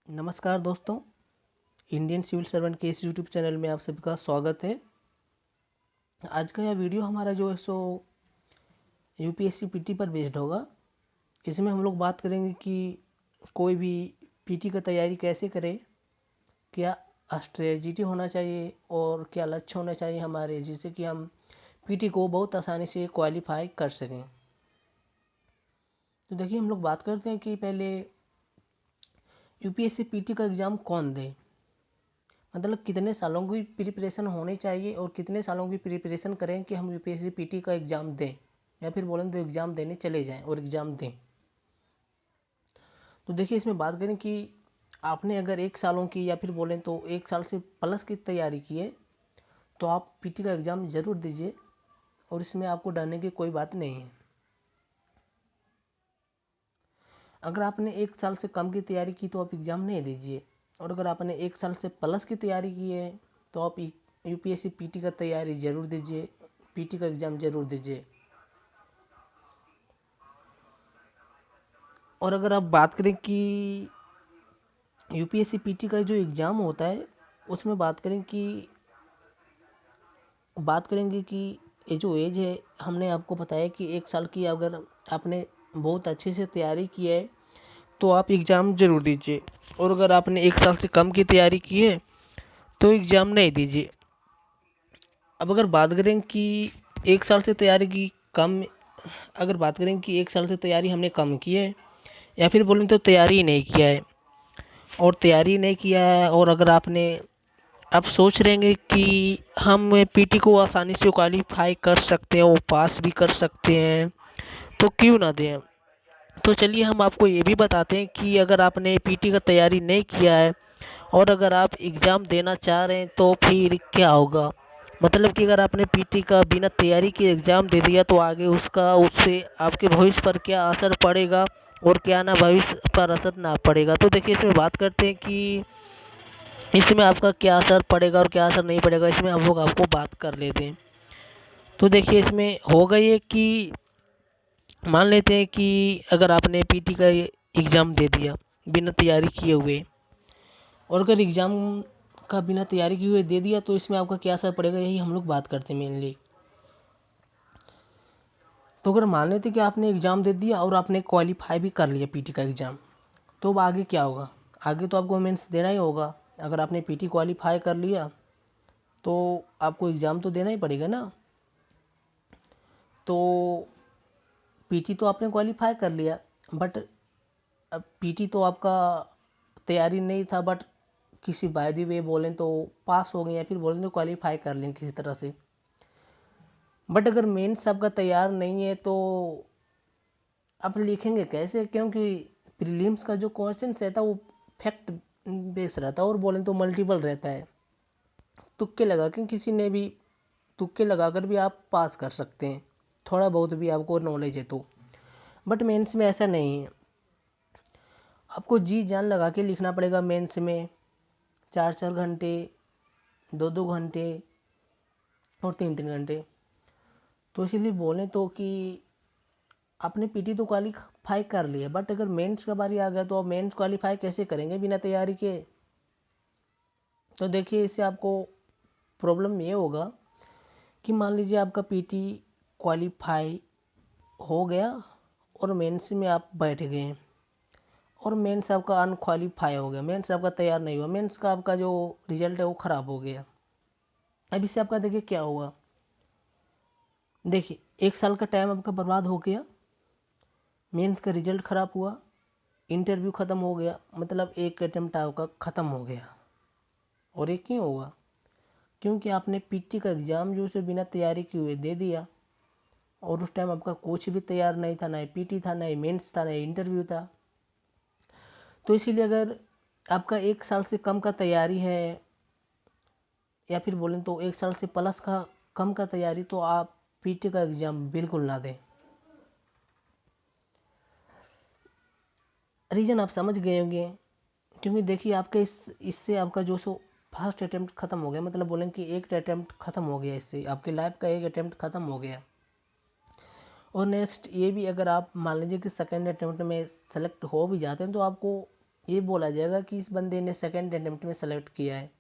नमस्कार दोस्तों, Indian civil servant के इस यूट्यूब चैनल में आप सभी का स्वागत है। आज का यह वीडियो हमारा जो है सो यूपीएससी पीटी पर बेस्ड होगा। इसमें हम लोग बात करेंगे कि कोई भी पीटी का तैयारी कैसे करें, क्या स्ट्रेटजी होना चाहिए और क्या लक्ष्य होना चाहिए हमारे, जिससे कि हम पीटी को बहुत आसानी से क्वालिफाई कर सकें। तो देखिए, हम लोग बात करते हैं कि पहले यूपीएससी पीटी का एग्ज़ाम कौन दे, मतलब कितने सालों की प्रिपरेशन होनी चाहिए और कितने सालों की प्रिपरेशन करें कि हम यूपीएससी पीटी का एग्ज़ाम दें, या फिर बोलें तो एग्ज़ाम देने चले जाएं और एग्ज़ाम दें। तो देखिए, इसमें बात करें कि आपने अगर 1 सालों की या फिर बोलें तो 1 साल से प्लस की तैयारी की है तो आप पीटी का एग्ज़ाम ज़रूर दीजिए और इसमें आपको डरने की कोई बात नहीं है। अगर आपने 1 साल से कम की तैयारी की तो आप एग्ज़ाम नहीं दीजिए, और अगर आपने 1 साल से प्लस की तैयारी की है तो आप यूपीएससी पीटी का तैयारी ज़रूर दीजिए, पीटी का एग्ज़ाम ज़रूर दीजिए। और अगर आप बात करें कि यूपीएससी पीटी का जो एग्ज़ाम होता है उसमें बात करेंगे कि ये जो एज है, हमने आपको बताया कि 1 साल की अगर आपने बहुत अच्छे से तैयारी की है तो आप एग्ज़ाम ज़रूर दीजिए, और अगर आपने 1 साल से कम की तैयारी की है तो एग्ज़ाम नहीं दीजिए। अब अगर बात करें कि 1 साल से तैयारी की कम अगर बात करें कि 1 साल से तैयारी हमने कम की है या फिर बोलें तो तैयारी ही नहीं किया है, और तैयारी नहीं किया है और अगर आप सोच रहेंगे कि हम पीटी को आसानी से क्वालिफाई कर सकते हैं, वो पास भी कर सकते हैं, तो क्यों ना दें। तो चलिए हम आपको ये भी बताते हैं कि अगर आपने पीटी का तैयारी नहीं किया है और अगर आप एग्ज़ाम देना चाह रहे हैं तो फिर क्या होगा। मतलब कि अगर आपने पीटी का बिना तैयारी के एग्ज़ाम दे दिया तो आगे उससे आपके भविष्य पर क्या असर पड़ेगा और क्या ना भविष्य पर असर ना पड़ेगा। तो देखिए, इसमें बात करते हैं कि इसमें आपका क्या असर पड़ेगा और क्या असर नहीं पड़ेगा, इसमें हम लोग आपको बात कर लेते हैं। तो देखिए, इसमें होगा ये कि मान लेते हैं कि अगर आपने पीटी का एग्ज़ाम दे दिया बिना तैयारी किए हुए, और अगर एग्ज़ाम का बिना तैयारी किए हुए दे दिया तो इसमें आपका क्या असर पड़ेगा, यही हम लोग बात करते हैं मेनली। तो अगर मान लेते कि आपने एग्ज़ाम दे दिया और आपने क्वालिफाई भी कर लिया पीटी का एग्ज़ाम, तो अब आगे क्या होगा। आगे तो आपको मेंस देना ही होगा। अगर आपने पीटी क्वालिफाई कर लिया तो आपको एग्ज़ाम तो देना ही पड़ेगा ना। तो पीटी तो आपने क्वालिफाई कर लिया, बट अब पीटी तो आपका तैयारी नहीं था, बट किसी बाय द वे बोलें तो पास हो गए या फिर बोलें तो क्वालिफाई कर लें किसी तरह से। बट अगर मेंस आपका तैयार नहीं है तो आप लिखेंगे कैसे, क्योंकि प्रीलिम्स का जो क्वेश्चन रहता है वो फैक्ट बेस रहता है और बोलें तो मल्टीपल रहता है। तुक्के लगा के किसी ने भी तुक्के लगाकर भी आप पास कर सकते हैं, थोड़ा बहुत भी आपको नॉलेज है तो। बट मेंस में ऐसा नहीं है, आपको जी जान लगा के लिखना पड़ेगा मेंस में। 4-4 घंटे, 2-2 घंटे और 3-3 घंटे। तो इसीलिए बोलें तो कि आपने पीटी तो क्वालिफाई कर लिया, बट अगर मेंस का बारी आ गया तो आप मेंस क्वालिफाई कैसे करेंगे बिना तैयारी के। तो देखिए, इससे आपको प्रॉब्लम ये होगा कि मान लीजिए आपका पीटी क्वालिफाई हो गया और मेंस में आप बैठ गए और मेंस आपका अनक्वालिफाई हो गया, मेंस आपका तैयार नहीं हुआ, मेंस का आपका जो रिजल्ट है वो ख़राब हो गया। अब इससे आपका देखिए क्या हुआ। देखिए, 1 साल का टाइम आपका बर्बाद हो गया, मेंस का रिजल्ट ख़राब हुआ, इंटरव्यू ख़त्म हो गया, मतलब एक अटेम्प्ट आपका ख़त्म हो गया। और ये क्यों हुआ, क्योंकि आपने पीटी का एग्ज़ाम जो उसे बिना तैयारी किए हुए दे दिया, और उस टाइम आपका कोच भी तैयार नहीं था, ना ही पीटी था, ना ही मेंस था, ना ही इंटरव्यू था। तो इसीलिए अगर आपका 1 साल से कम का तैयारी है या फिर बोलें तो 1 साल से प्लस का कम का तैयारी, तो आप पीटी का एग्ज़ाम बिल्कुल ना दें। रीज़न आप समझ गए होंगे, क्योंकि देखिए आपके इससे आपका जो सो फर्स्ट अटेम्प्ट ख़त्म हो गया, मतलब बोलें कि एक अटेम्प्ट ख़त्म हो गया, इससे आपकी लाइफ का एक अटेम्प्ट ख़त्म हो गया। और नेक्स्ट ये भी, अगर आप मान लीजिए कि सेकेंड अटेम्प्ट में सेलेक्ट हो भी जाते हैं तो आपको ये बोला जाएगा कि इस बंदे ने सेकंड अटेम्प्ट में सेलेक्ट किया है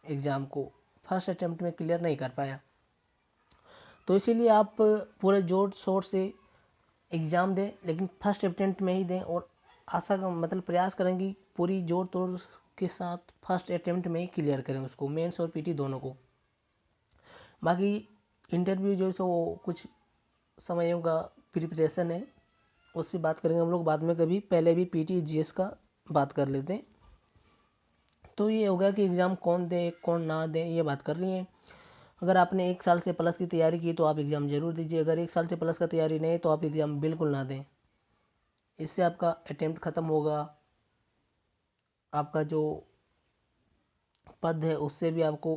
एग्ज़ाम को, फर्स्ट अटेम्प्ट में क्लियर नहीं कर पाया। तो इसीलिए आप पूरे जोर शोर से एग्ज़ाम दें, लेकिन फर्स्ट अटेम्प्ट में ही दें, और आशा का मतलब प्रयास करेंगे पूरी जोर तोड़ के साथ फर्स्ट अटेम्प्ट में ही क्लियर करें उसको, मेंस और पीटी दोनों को। बाकी इंटरव्यू जो है सो कुछ समयों का प्रिपरेशन है, उस पर बात करेंगे हम लोग बाद में कभी, पहले भी पीटी जीएस का बात कर लेते हैं। तो ये हो गया कि एग्ज़ाम कौन दे कौन ना दे, ये बात कर रही है। अगर आपने 1 साल से प्लस की तैयारी की तो आप एग्ज़ाम ज़रूर दीजिए, अगर 1 साल से प्लस का तैयारी नहीं तो आप एग्ज़ाम बिल्कुल ना दें। इससे आपका अटेम्प्ट ख़त्म होगा, आपका जो पद है उससे भी आपको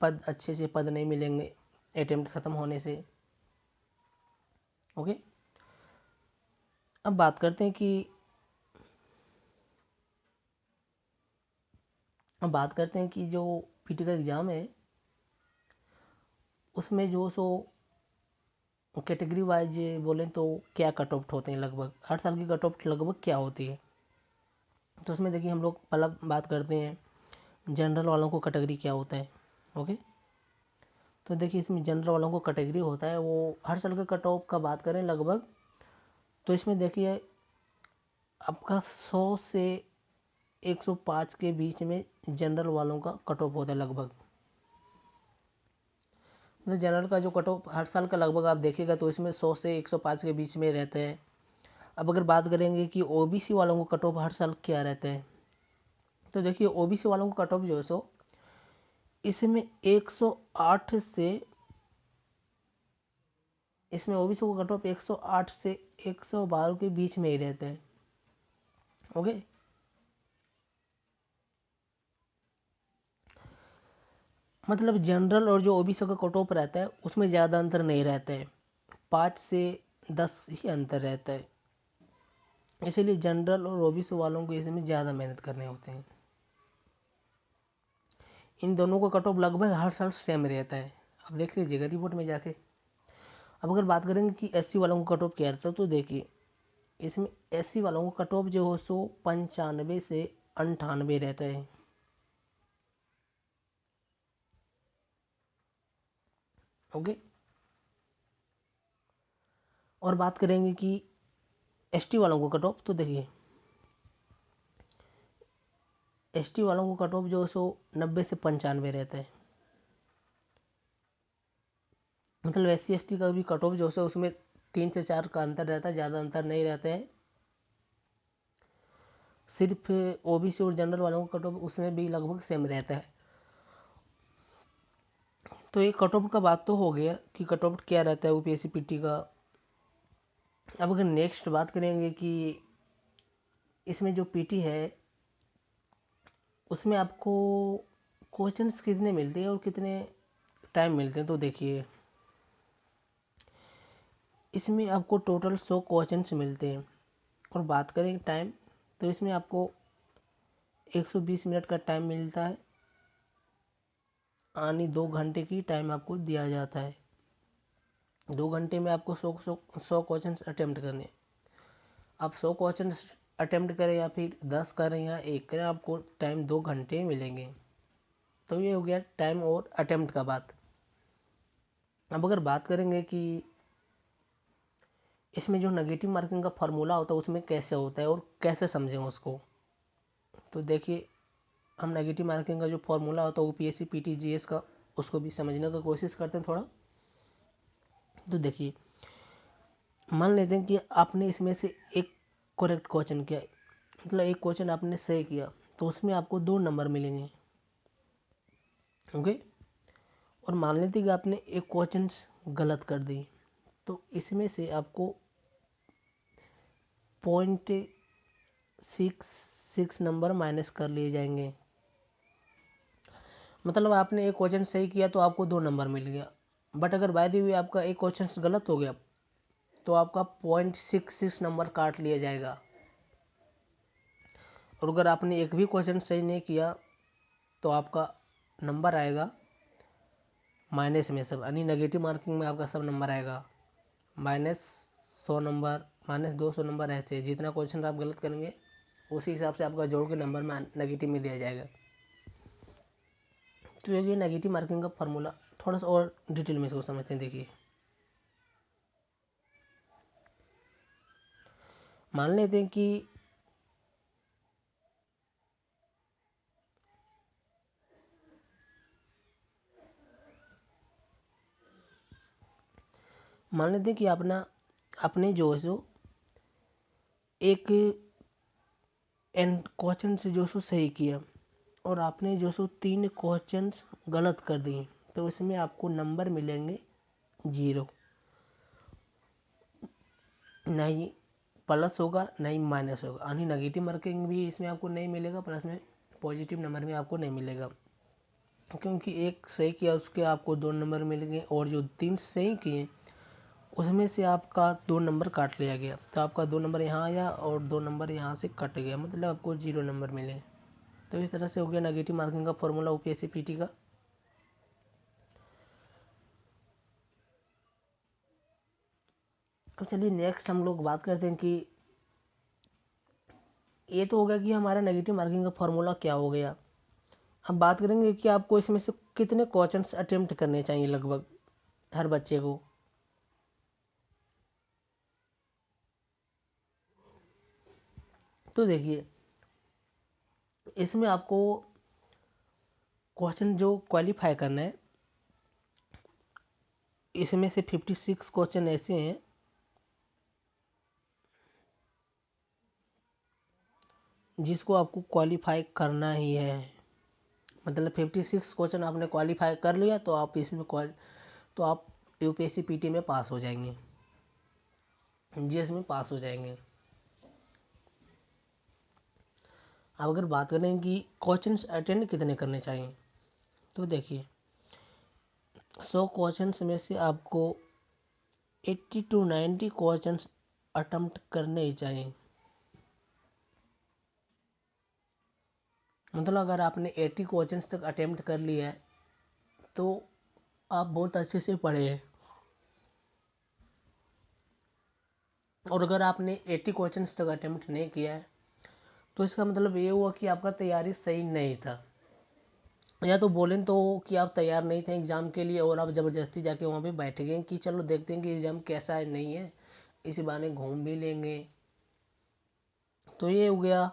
पद अच्छे से पद नहीं मिलेंगे अटेम्प्ट ख़त्म होने से। ओके, अब बात करते हैं कि जो पीटी का एग्ज़ाम है उसमें जो सो कैटेगरी वाइज बोलें तो क्या कट ऑफ होते हैं, लगभग हर साल की कट ऑफ लगभग क्या होती है। तो उसमें देखिए हम लोग पहला बात करते हैं जनरल वालों को कैटेगरी क्या होता है। ओके, तो देखिए इसमें जनरल वालों को कैटेगरी होता है, वो हर साल के कट ऑफ का बात करें लगभग, तो इसमें देखिए आपका 100 से 105 के बीच में जनरल वालों का कट ऑफ होता है लगभग। तो जनरल का जो कट ऑफ हर साल का लगभग आप देखिएगा तो इसमें 100 से 105 के बीच में रहता है। अब अगर बात करेंगे कि ओबीसी वालों को कट ऑफ हर साल क्या रहता है, तो देखिए ओबीसी वालों को कट ऑफ जो है सो इसमें 108 से, इसमें ओबीसी को कट ऑफ 108 से 112 के बीच में ही रहता है। ओके, मतलब जनरल और जो ओबीसी का कट ऑफ रहता है उसमें ज़्यादा अंतर नहीं रहता है, 5 से 10 ही अंतर रहता है। इसीलिए जनरल और ओबीसी वालों को इसमें ज़्यादा मेहनत करने होते हैं। इन दोनों का कट ऑफ लगभग हर साल सेम रहता है, अब देख लीजिएगा रिपोर्ट में जाके। अब अगर बात करेंगे कि एससी वालों को कट ऑफ क्या रहता है, तो देखिए इसमें एससी वालों को कट ऑफ जो हो सो 95 से 98 रहता है। ओके, और बात करेंगे कि एसटी वालों को कट ऑफ, तो देखिए एसटी वालों को कट ऑफ जो है सो 90 से 95 रहता है। मतलब एससी एसटी का भी कट ऑफ जो है उसमें 3 से 4 का अंतर रहता है, ज़्यादा अंतर नहीं रहता है। सिर्फ ओबीसी और जनरल वालों का कट ऑफ उसमें भी लगभग सेम रहता है। तो ये कट ऑफ का बात तो हो गया कि कट ऑफ क्या रहता है यूपीएससी पीटी का। अब अगर नेक्स्ट बात करेंगे कि इसमें जो पीटी है उसमें आपको क्वेश्चंस कितने मिलते हैं और कितने टाइम मिलते हैं, तो देखिए इसमें आपको टोटल 100 क्वेश्चंस मिलते हैं। और बात करें टाइम, तो इसमें आपको 120 मिनट का टाइम मिलता है, यानी 2 घंटे की टाइम आपको दिया जाता है। 2 घंटे में आपको 100 क्वेश्चन अटेम्प्ट करने हैं। आप 100 क्वेश्चन अटेम्प्ट करें या फिर 10 करें या 1 करें, आपको टाइम 2 घंटे मिलेंगे। तो ये हो गया टाइम और अटेम्प्ट का बात। अब अगर बात करेंगे कि इसमें जो नेगेटिव मार्किंग का फार्मूला होता है उसमें कैसे होता है और कैसे समझें उसको, तो देखिए हम नेगेटिव मार्किंग का जो फार्मूला होता है यूपीएससी पीटी जीएस का, उसको भी समझने का कोशिश करते हैं थोड़ा। तो देखिए मान लेते हैं कि आपने इसमें से एक करेक्ट क्वेश्चन किया, मतलब एक क्वेश्चन आपने सही किया, तो उसमें आपको 2 नंबर मिलेंगे। ओके, और मान लेते हैं कि आपने एक क्वेश्चन गलत कर दी, तो इसमें से आपको 0.66 नंबर माइनस कर लिए जाएंगे। मतलब आपने एक क्वेश्चन सही किया तो आपको 2 नंबर मिल गया, बट अगर बाय द वे आपका एक क्वेश्चन गलत हो गया तो आपका 0.66 नंबर काट लिया जाएगा। और अगर आपने एक भी क्वेश्चन सही नहीं किया तो आपका नंबर आएगा माइनस में सब, यानी नेगेटिव मार्किंग में आपका सब नंबर आएगा -100 नंबर, -200 नंबर, ऐसे जितना क्वेश्चन आप गलत करेंगे उसी हिसाब से आपका जोड़ के नंबर में नेगेटिव में दिया जाएगा। तो ये नेगेटिव मार्किंग का फार्मूला थोड़ा सा और डिटेल में इसको समझते हैं। देखिए, मान लेते हैं कि आपने जो है सो एक एंड क्वेश्चन से जो सो सही किया और आपने जो सो 3 क्वेश्चन गलत कर दिए, तो इसमें आपको नंबर मिलेंगे 0। ना ही प्लस होगा ना ही माइनस होगा, यानी नेगेटिव मार्किंग भी इसमें आपको नहीं मिलेगा, प्लस में पॉजिटिव नंबर भी आपको नहीं मिलेगा। क्योंकि एक सही किया उसके आपको 2 नंबर मिलेंगे और जो 3 सही किए उसमें से आपका 2 नंबर काट लिया गया, तो आपका 2 नंबर यहाँ आया और 2 नंबर यहाँ से कट गया, मतलब आपको 0 नंबर मिले। तो इस तरह से हो गया नेगेटिव मार्किंग का फॉर्मूला यूपीएससी पीटी का। अब चलिए नेक्स्ट हम लोग बात करते हैं कि ये तो हो गया कि हमारा नेगेटिव मार्किंग का फॉर्मूला क्या हो गया। अब बात करेंगे कि आपको इसमें से कितने क्वेश्चंस अटेम्प्ट करने चाहिए लगभग हर बच्चे को। तो देखिए, इसमें आपको क्वेश्चन जो क्वालिफाई करना है, इसमें से 56 क्वेश्चन ऐसे हैं जिसको आपको क्वालिफाई करना ही है। मतलब 56 क्वेश्चन आपने क्वालिफाई कर लिया तो आप इसमें तो आप यूपीएससी पीटी में पास हो जाएंगे, जीएस में पास हो जाएंगे। अब अगर बात करें कि क्वेश्चंस अटेंड कितने करने चाहिए, तो देखिए 100 क्वेश्चंस में से आपको 80 to 90 क्वेश्चंस अटेम्प्ट करने ही चाहिए। मतलब अगर आपने 80 क्वेश्चंस तक अटेम्प्ट कर लिया है तो आप बहुत अच्छे से पढ़े हैं। और अगर आपने 80 क्वेश्चंस तक अटेम्प्ट नहीं किया है तो इसका मतलब ये हुआ कि आपका तैयारी सही नहीं था, या तो बोलें तो कि आप तैयार नहीं थे एग्ज़ाम के लिए और आप ज़बरदस्ती जाके वहाँ पे बैठ गए कि चलो देखते हैं कि एग्ज़ाम कैसा है नहीं है, इसी बहाने घूम भी लेंगे। तो ये हो गया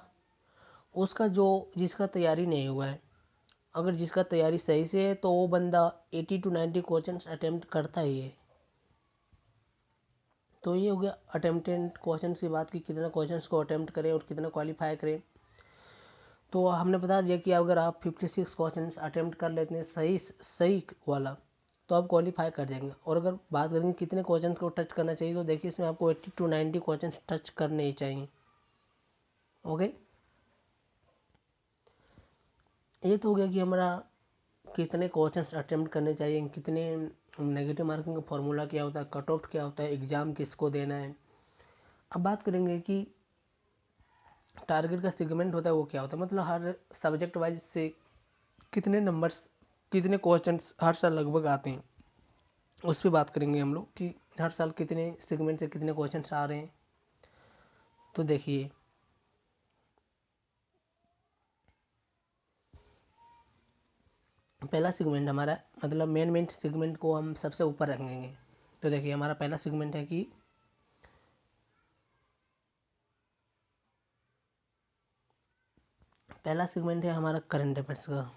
उसका जो जिसका तैयारी नहीं हुआ है। अगर जिसका तैयारी सही से है तो वो बंदा 80 to 90 क्वेश्चन अटेम्प्ट करता ही है। तो ये हो गया अटेम्प्टेड क्वेश्चन की बात की कितना क्वेश्चन को अटेम्प्ट करें और कितना क्वालिफाई करें। तो हमने बता दिया कि अगर आप 56 क्वेश्चन अटेम्प्ट कर लेते हैं सही सही वाला तो आप क्वालिफाई कर जाएंगे। और अगर बात करेंगे कितने क्वेश्चन को टच करना चाहिए, तो देखिए इसमें आपको 80 to 90 क्वेश्चन टच करने ही चाहिए। ओके, ये तो हो गया कि हमारा कितने क्वेश्चंस अटेम्प्ट करने चाहिए, कितने नेगेटिव मार्किंग का फॉर्मूला क्या होता है, कट ऑफ क्या होता है, एग्ज़ाम किसको देना है। अब बात करेंगे कि टारगेट का सेगमेंट होता है वो क्या होता है, मतलब हर सब्जेक्ट वाइज से कितने नंबर्स कितने क्वेश्चंस हर साल लगभग आते हैं, उस पर बात करेंगे हम लोग कि हर साल कितने सेगमेंट से कितने क्वेश्चंस आ रहे हैं। तो देखिए पहला सेगमेंट हमारा मतलब मेन सेगमेंट को हम सबसे ऊपर रखेंगे। तो देखिए हमारा पहला सेगमेंट है कि पहला सेगमेंट है हमारा करंट अफेयर्स का।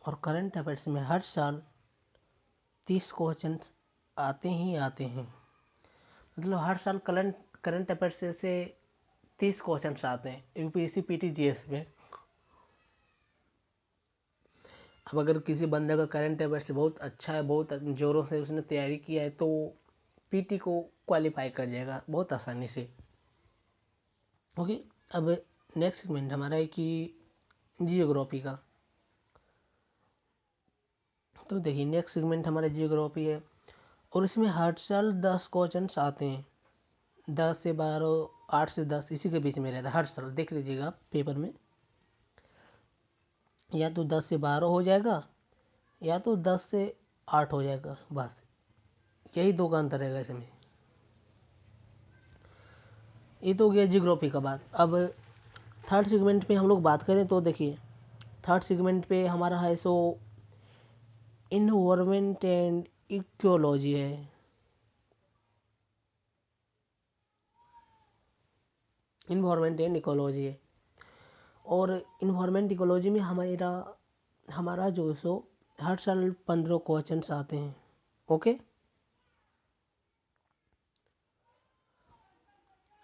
और करंट अफेयर्स में हर साल 30 क्वेश्चन आते ही आते हैं। मतलब हर साल करंट करंट अफेयर्स से 30 क्वेश्चन आते हैं यूपीएससी पीटी जीएस में। अब अगर किसी बंदे का करंट अफेयर्स बहुत अच्छा है, बहुत जोरों से उसने तैयारी किया है, तो पीटी को क्वालिफाई कर जाएगा बहुत आसानी से। ओके, अब नेक्स्ट सेगमेंट हमारा है कि जियोग्राफी का। तो देखिए नेक्स्ट सेगमेंट हमारा जियोग्राफी है और इसमें हर साल 10 क्वेश्चन आते हैं, 10 से 12, 8 से 10 इसी के बीच में रहता है हर साल। देख लीजिएगा आप पेपर में, या तो 10 से 12 हो जाएगा या तो 10 से 8 हो जाएगा, बस यही दो का अंतर रहेगा इसमें। ये तो हो गया जियोग्राफी का बात। अब थर्ड सेगमेंट पे हम लोग बात करें तो देखिए, थर्ड सेगमेंट पे हमारा है सो इन्वायरमेंट एंड इकोलॉजी है। इन्वायरमेंट एंड इकोलॉजी है, और इन्वायरमेंट इकोलॉजी में हमारा हमारा जो सो हर साल 15 क्वेश्चंस आते हैं। ओके,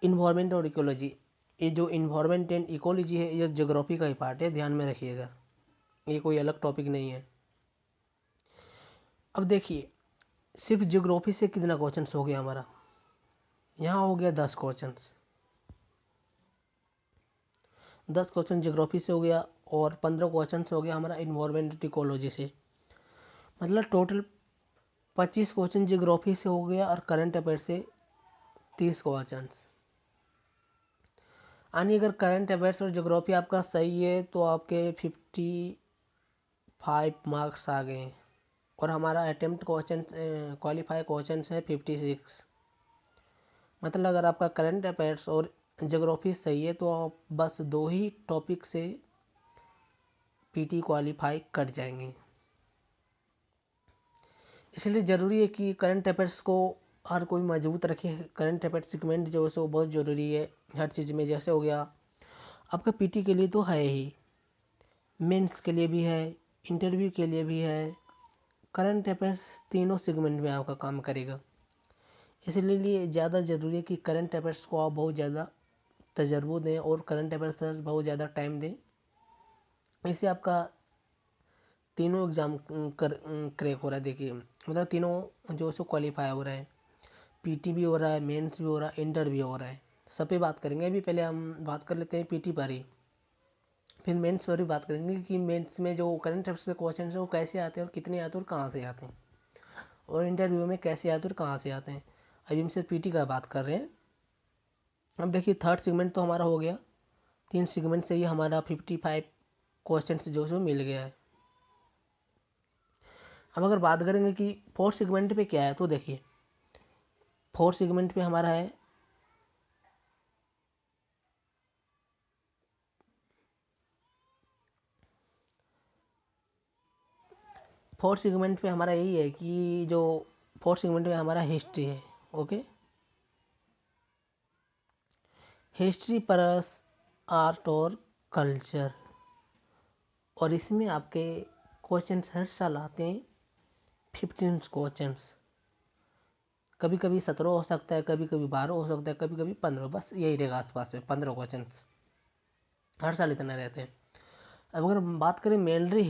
इन्वायरमेंट और इकोलॉजी, ये जो इन्वायरमेंट एंड इकोलॉजी है ये ज्योग्राफी का ही पार्ट है, ध्यान में रखिएगा, ये कोई अलग टॉपिक नहीं है। अब देखिए, सिर्फ ज्योग्राफी से कितना क्वेश्चंस हो गया हमारा, यहाँ हो गया 10 क्वेश्चंस। 10 क्वेश्चन ज्योग्राफी से हो गया और 15 क्वेश्चन हो गया हमारा इन्वायरमेंट इकोलॉजी से, मतलब टोटल 25 क्वेश्चन ज्योग्राफी से हो गया और करंट अफेयर से 30 क्वेश्चन। यानी अगर करंट अफेयर्स और ज्योग्राफी आपका सही है तो आपके 55 मार्क्स आ गए, और हमारा अटेम्प्ट क्वेश्चन क्वालिफाई क्वेश्चन है 56। मतलब अगर आपका करंट अफेयर्स और ज्योग्राफी सही है तो आप बस 2 ही टॉपिक से पीटी क्वालिफाई कर जाएंगे। इसलिए ज़रूरी है कि करंट अफेयर्स को हर कोई मजबूत रखे। करंट अफेयर्स सेगमेंट जो है सो बहुत ज़रूरी है हर चीज़ में। जैसे हो गया आपका पीटी के लिए तो है ही, मेंस के लिए भी है, इंटरव्यू के लिए भी है, करंट अफेयर्स तीनों सेगमेंट में आपका काम करेगा। इसलिए ज़्यादा ज़रूरी है कि करंट अफेयर्स को आप बहुत ज़्यादा तजर्बा दें और करंट अफेयर्स पर बहुत ज़्यादा टाइम दें। इससे आपका तीनों एग्ज़ाम क्रैक हो रहा है। देखिए मतलब तीनों जो सो क्वालिफाई हो रहा है, पीटी भी हो रहा है, मेंस भी हो रहा है, इंटर भी हो रहा है। सब पे बात करेंगे। अभी पहले हम बात कर लेते हैं पीटी पर ही, फिर मेंस पर भी बात करेंगे कि मेंस में जो करंट अफेयर्स के क्वेश्चन है वो कैसे आते हैं और कितने आते हैं और कहाँ से आते हैं, और इंटरव्यू में कैसे आते हैं और कहाँ से आते हैं। अभी हम सिर्फ पीटी का बात कर रहे हैं। अब देखिए थर्ड सेगमेंट तो हमारा हो गया, 3 सेगमेंट से ही हमारा 55 क्वेश्चन जो सो मिल गया है। अब अगर बात करेंगे कि फोर्थ सेगमेंट पे क्या है, तो देखिए फोर्थ सेगमेंट पे हमारा है फोर्थ सेगमेंट पे हमारा यही है कि जो फोर्थ सेगमेंट में हमारा हिस्ट्री है। ओके, हिस्ट्री प्लस आर्ट और कल्चर, और इसमें आपके क्वेश्चंस हर साल आते हैं 15 क्वेश्चंस। कभी कभी 17 हो सकता है, कभी कभी 12 हो सकता है, कभी कभी 15, बस यही रहेगा आसपास में 15 क्वेश्चंस हर साल इतने रहते हैं। अब अगर हम बात करें मेनली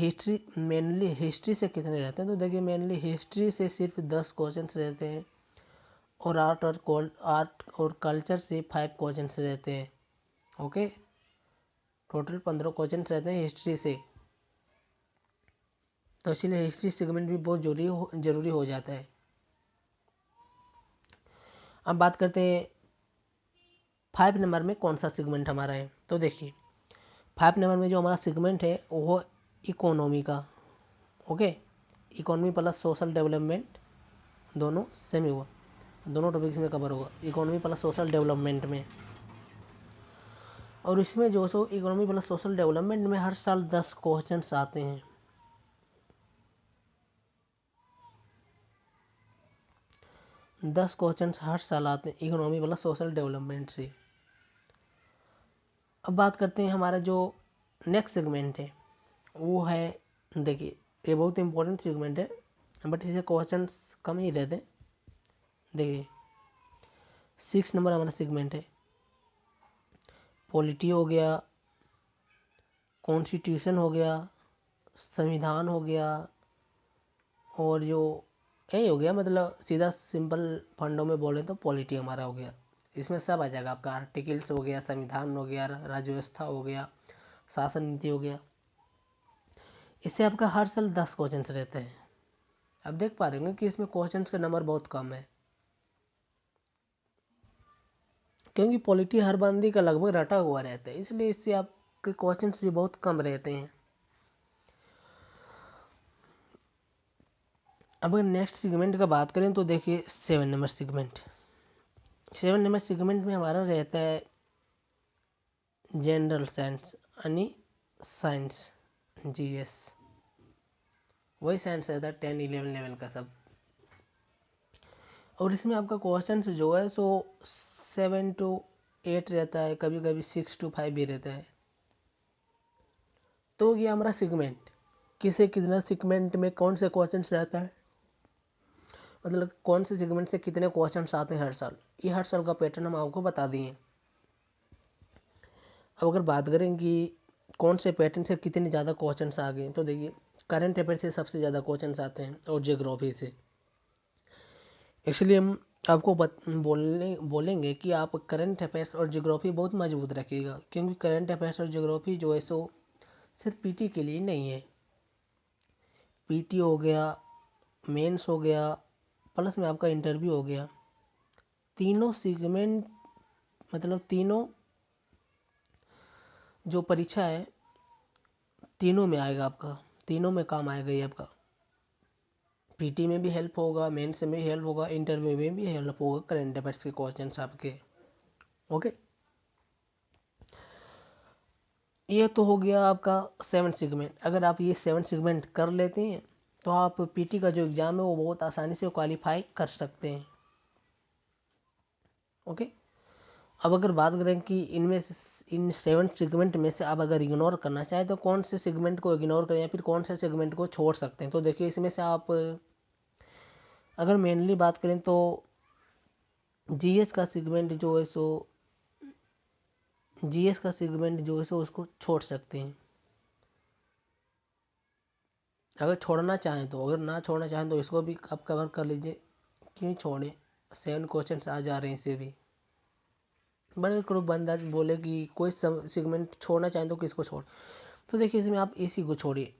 हिस्ट्री से कितने रहते हैं, तो देखिए मेनली हिस्ट्री से सिर्फ 10 क्वेश्चन रहते हैं, और आर्ट और कल्चर से 5 क्वेश्चन रहते हैं। ओके, टोटल 15 क्वेश्चन रहते हैं हिस्ट्री से, तो इसीलिए हिस्ट्री सेगमेंट भी बहुत जरूरी हो जाता है। अब बात करते हैं 5 नंबर में कौन सा सेगमेंट हमारा है, तो देखिए 5 नंबर में जो हमारा सेगमेंट है वो इकोनॉमी का। Okay, economy plus social development दोनों सेम ही हुआ, दोनों टॉपिक्स में कवर होगा, इकोनॉमी प्लस सोशल डेवलपमेंट में। और इसमें जो सो इकोनॉमी प्लस सोशल डेवलपमेंट में हर साल 10 क्वेश्चंस आते हैं। 10 क्वेश्चंस हर साल आते हैं इकोनॉमी प्लस सोशल डेवलपमेंट से। अब बात करते हैं हमारा जो नेक्स्ट सेगमेंट है वो है, देखिए ये बहुत इंपॉर्टेंट सेगमेंट है बट इससे क्वेश्चंस कम ही रहते हैं। देखिए 6 नंबर हमारा सेगमेंट है, पॉलिटी हो गया, कॉन्स्टिट्यूशन हो गया, संविधान हो गया, और जो यही हो गया, मतलब सीधा सिंपल फंडों में बोले तो पॉलिटी हमारा हो गया। इसमें सब आ जाएगा आपका, आर्टिकल्स हो गया, संविधान हो गया, राज्य व्यवस्था हो गया, शासन नीति हो गया। इससे आपका हर साल 10 क्वेश्चन रहते हैं। अब देख पा रहे हैं कि इसमें क्वेश्चंस का नंबर बहुत कम है, क्योंकि पॉलिटी हर बंदी का लगभग रटा हुआ रहता है, इसलिए इससे आपके क्वेश्चंस भी बहुत कम रहते हैं। अब अगर नेक्स्ट सेगमेंट का बात करें तो देखिए 7 नंबर सेगमेंट, 7 नंबर सेगमेंट में हमारा रहता है जनरल साइंस यानी साइंस, जीएस, वही साइंस रहता है 10 11 लेवल का सब। और इसमें आपका क्वेश्चन जो है सो 7 to 8 रहता है, कभी कभी 6 to 5 भी रहता है। तो ये हमारा सेगमेंट, किसे कितना सेगमेंट में कौन से क्वेश्चन रहता है, मतलब कौन से सेगमेंट से कितने क्वेश्चन आते हैं हर साल, ये हर साल का पैटर्न हम आपको बता दिए। अब अगर बात करें कि कौन से पैटर्न से कितने ज़्यादा क्वेश्चन आ गए, तो देखिए करंट अफेयर से सबसे ज़्यादा क्वेश्चन आते हैं और ज्योग्राफी से। इसलिए हम आपको बोलेंगे कि आप करंट अफेयर्स और ज्योग्राफी बहुत मजबूत रखिएगा, क्योंकि करंट अफेयर्स और ज्योग्राफी जो है सो सिर्फ पीटी के लिए नहीं है। पीटी हो गया, मेंस हो गया, प्लस में आपका इंटरव्यू हो गया, तीनों सेगमेंट, मतलब तीनों जो परीक्षा है तीनों में आएगा आपका, तीनों में काम आएगा ये आपका। पीटी में भी हेल्प होगा, मेंस में भी हेल्प होगा, इंटरव्यू में भी हेल्प होगा करंट अफेयर्स के क्वेश्चन आपके। ओके, ये तो हो गया आपका 7 सेगमेंट। अगर आप ये 7 सेगमेंट कर लेते हैं तो आप पीटी का जो एग्ज़ाम है वो बहुत आसानी से क्वालिफाई कर सकते हैं। ओके, अब अगर बात करें कि इनमें इन 7 सेगमेंट में से आप अगर इग्नोर करना चाहें तो कौन से सेगमेंट को इग्नोर करें या फिर कौन से सेगमेंट को छोड़ सकते हैं, तो देखिए इसमें से आप अगर मेनली बात करें तो जीएस का सेगमेंट जो है सो जीएस का सेगमेंट जो है सो उसको छोड़ सकते हैं अगर छोड़ना चाहें तो। अगर ना छोड़ना चाहें तो इसको भी आप कवर कर लीजिए, क्यों छोड़ें, 7 क्वेश्चन आ जा रहे हैं इससे भी। बड़े करो बंदा बोले कि कोई सेगमेंट छोड़ना चाहें तो किसको छोड़, तो देखिए इसमें आप इसी को छोड़िए,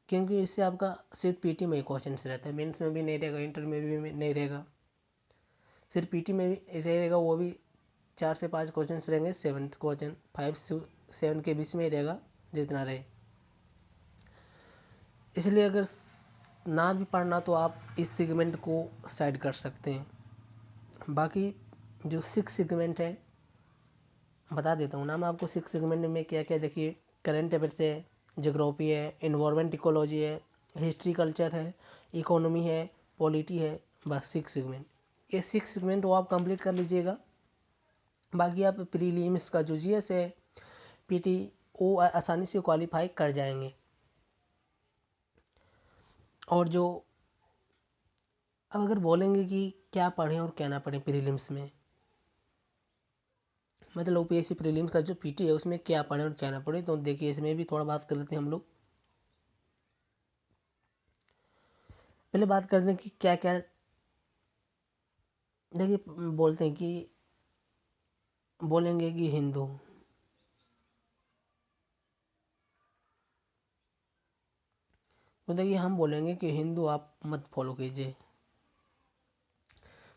क्योंकि इससे आपका सिर्फ पीटी में ही क्वेश्चन रहता है, मेंस में भी नहीं रहेगा, इंटर में भी नहीं रहेगा, सिर्फ पीटी में भी रहेगा, वो भी 4 से 5 क्वेश्चन रहेंगे, 7 क्वेश्चन 5 से 7 के बीच में ही रहेगा जितना रहे। इसलिए अगर ना भी पढ़ना तो आप इस सेगमेंट को साइड कर सकते हैं। बाकी जो 6 सेगमेंट है बता देता हूँ ना मैं आपको। 6 सेगमेंट में क्या क्या, देखिए करंट अफेयर्स है, ज्योग्राफी है, इन्वायरमेंट इकोलॉजी है, हिस्ट्री कल्चर है, इकोनॉमी है, पॉलिटी है, बस 6 सेगमेंट। ये 6 सेगमेंट वो आप कंप्लीट कर लीजिएगा। बाकी आप प्रीलिम्स का जो जीएस है, पीटी, वो आसानी से क्वालिफाई कर जाएंगे। और जो अब अगर बोलेंगे कि क्या पढ़ें और क्या ना पढ़ें प्रीलिम्स में, मतलब यूपीएससी प्रीलिम्स का जो पीटी है उसमें क्या पढ़ें और क्या ना पढ़ें, तो देखिए इसमें भी थोड़ा बात कर लेते हैं हम लोग। पहले बात करते हैं कि क्या क्या, देखिए बोलते हैं कि बोलेंगे कि हिंदू, तो देखिए हम बोलेंगे कि हिंदू आप मत फॉलो कीजिए,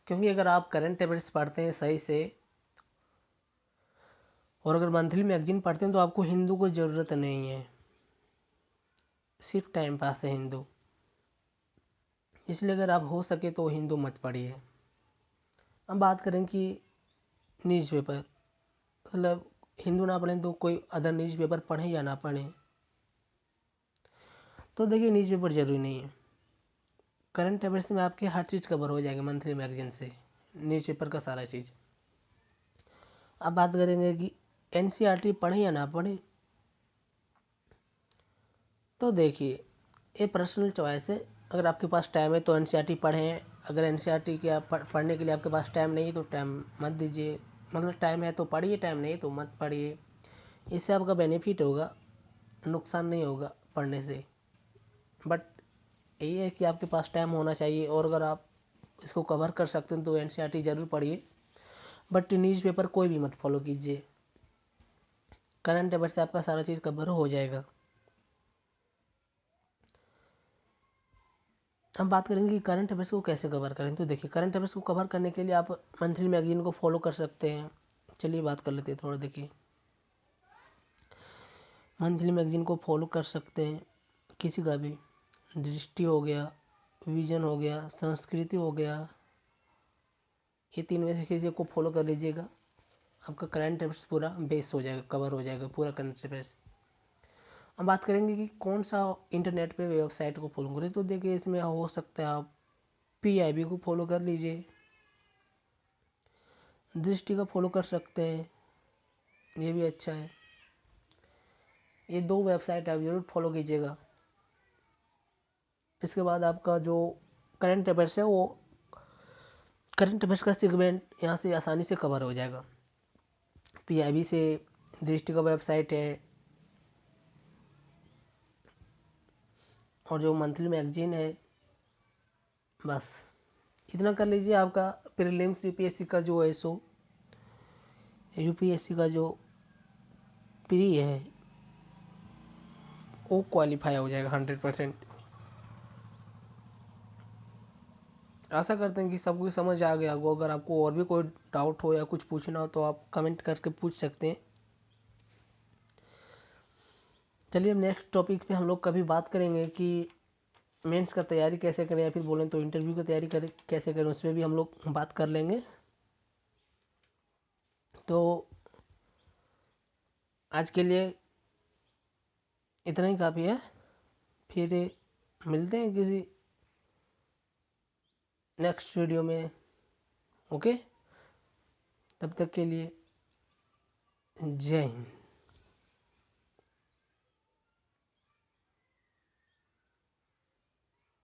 क्योंकि अगर आप करंट अफेयर्स पढ़ते हैं सही से और अगर मंथली मैगजीन पढ़ते हैं तो आपको हिंदू को ज़रूरत नहीं है, सिर्फ टाइम पास है हिंदू। इसलिए अगर आप हो सके तो हिंदू मत पढ़िए। अब बात करें कि न्यूज़पेपर, मतलब हिंदू ना पढ़ें तो कोई अदर न्यूज़पेपर पढ़ें या ना पढ़ें, तो देखिए न्यूज़पेपर ज़रूरी नहीं है। करंट अफेयर्स में आपके हर चीज़ कवर हो जाएगा मंथली मैगजीन से, न्यूज़पेपर का सारा चीज़। अब बात करेंगे कि एनसीईआरटी पढ़ें या ना पढ़ें, तो देखिए ये पर्सनल चॉइस है। अगर आपके पास टाइम है तो एनसीईआरटी पढ़ें, अगर एनसीईआरटी के आप पढ़ने के लिए आपके पास टाइम नहीं है तो टाइम मत दीजिए, मतलब टाइम है तो पढ़िए, टाइम नहीं तो मत पढ़िए। इससे आपका बेनिफिट होगा, नुकसान नहीं होगा पढ़ने से। बट यही है कि आपके पास टाइम होना चाहिए, और अगर आप इसको कवर कर सकते हैं तो एनसीईआरटी ज़रूर पढ़िए, बट न्यूज़पेपर कोई भी मत फॉलो कीजिए। करंट अफेयर से आपका सारा चीज़ कवर हो जाएगा। हम बात करेंगे कि करंट अफेयर्स को कैसे कवर करें, तो देखिए करंट अफेयर्स को कवर करने के लिए आप मंथली मैगजीन को फॉलो कर सकते हैं। चलिए बात कर लेते हैं थोड़ा। देखिए मंथली मैगजीन को फॉलो कर सकते हैं किसी का भी, दृष्टि हो गया, विजन हो गया, संस्कृति हो गया, ये 3 में से किसी को फॉलो कर लीजिएगा, आपका करंट अफेयर्स पूरा बेस हो जाएगा, कवर हो जाएगा पूरा करंट अफेयर्स। अब बात करेंगे कि कौन सा इंटरनेट पे वेबसाइट को फॉलो करें। तो देखिए इसमें हो सकता है आप PIB को फॉलो कर लीजिए, दृष्टि का फॉलो कर सकते हैं, ये भी अच्छा है। ये 2 वेबसाइट आप जरूर फॉलो कीजिएगा। इसके बाद आपका जो करंट अफेयर्स है वो करंट अफेयर्स का सेगमेंट यहाँ से आसानी से कवर हो जाएगा। PIB से दृष्टि का वेबसाइट है, और जो मंथली मैगजीन है, बस इतना कर लीजिए। आपका प्रीलिम्स UPSC का जो है सो UPSC का जो प्री है वो क्वालिफाई हो जाएगा 100%। आशा करते हैं कि सब कुछ समझ आ गया होगा। अगर आपको और भी कोई डाउट हो या कुछ पूछना हो तो आप कमेंट करके पूछ सकते हैं। चलिए अब नेक्स्ट टॉपिक पे हम लोग कभी बात करेंगे कि मेंस का तैयारी कैसे करें, या फिर बोलें तो इंटरव्यू की तैयारी करें कैसे करें, उसमें भी हम लोग बात कर लेंगे। तो आज के लिए इतना ही काफ़ी है। फिर मिलते हैं किसी नेक्स्ट वीडियो में। ओके, तब तक के लिए जय हिंद।